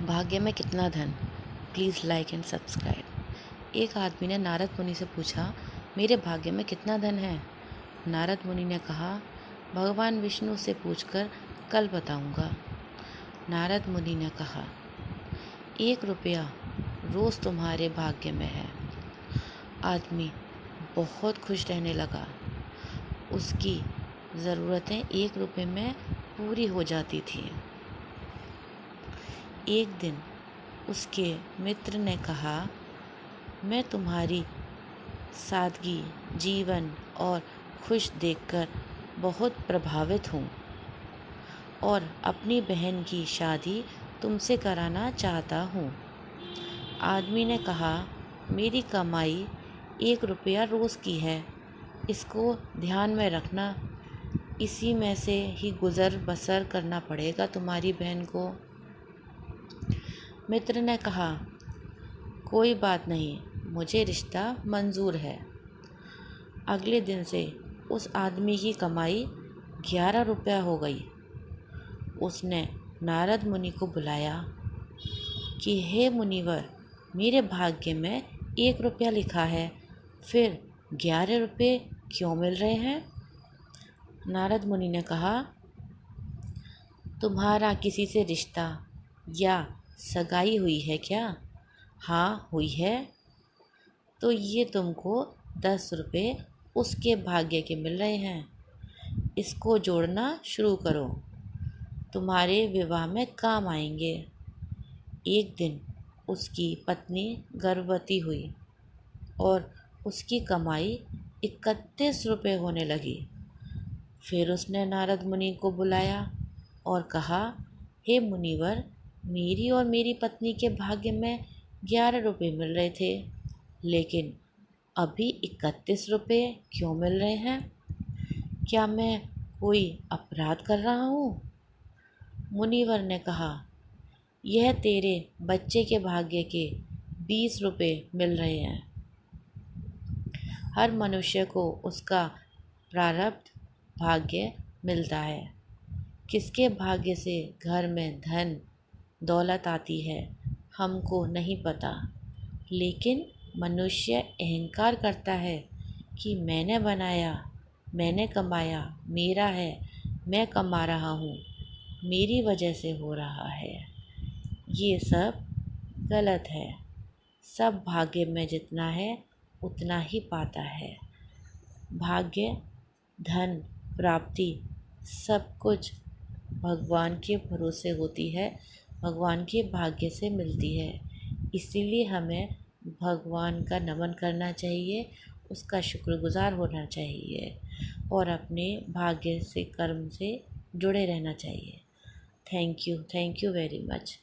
भाग्य में कितना धन। Please like and subscribe. एक आदमी ने नारद मुनि से पूछा, मेरे भाग्य में कितना धन है। नारद मुनि ने कहा, भगवान विष्णु से पूछकर कल बताऊंगा। नारद मुनि ने कहा, 1 रुपया रोज़ तुम्हारे भाग्य में है। आदमी बहुत खुश रहने लगा। उसकी ज़रूरतें 1 रुपये में पूरी हो जाती थी। एक दिन उसके मित्र ने कहा, मैं तुम्हारी सादगी, जीवन और खुश देखकर बहुत प्रभावित हूँ और अपनी बहन की शादी तुमसे कराना चाहता हूँ। आदमी ने कहा, मेरी कमाई 1 रुपया रोज़ की है, इसको ध्यान में रखना। इसी में से ही गुज़र बसर करना पड़ेगा तुम्हारी बहन को। मित्र ने कहा, कोई बात नहीं, मुझे रिश्ता मंजूर है। अगले दिन से उस आदमी की कमाई 11 रुपया हो गई। उसने नारद मुनि को बुलाया कि हे मुनिवर, मेरे भाग्य में 1 रुपया लिखा है, फिर 11 रुपये क्यों मिल रहे हैं। नारद मुनि ने कहा, तुम्हारा किसी से रिश्ता या सगाई हुई है क्या। हाँ हुई है। तो ये तुमको 10 रुपये उसके भाग्य के मिल रहे हैं। इसको जोड़ना शुरू करो, तुम्हारे विवाह में काम आएंगे। एक दिन उसकी पत्नी गर्भवती हुई और उसकी कमाई 31 रुपये होने लगी। फिर उसने नारद मुनि को बुलाया और कहा, हे मुनिवर, मेरी और मेरी पत्नी के भाग्य में 11 रुपये मिल रहे थे, लेकिन अभी 31 रुपये क्यों मिल रहे हैं। क्या मैं कोई अपराध कर रहा हूँ। मुनिवर ने कहा, यह तेरे बच्चे के भाग्य के 20 रुपये मिल रहे हैं। हर मनुष्य को उसका प्रारब्ध भाग्य मिलता है। किसके भाग्य से घर में धन दौलत आती है हमको नहीं पता, लेकिन मनुष्य अहंकार करता है कि मैंने बनाया, मैंने कमाया, मेरा है, मैं कमा रहा हूँ, मेरी वजह से हो रहा है। ये सब गलत है। सब भाग्य में जितना है उतना ही पाता है। भाग्य, धन, प्राप्ति सब कुछ भगवान के भरोसे होती है, भगवान के भाग्य से मिलती है। इसीलिए हमें भगवान का नमन करना चाहिए, उसका शुक्रगुजार होना चाहिए और अपने भाग्य से, कर्म से जुड़े रहना चाहिए। Thank you very much.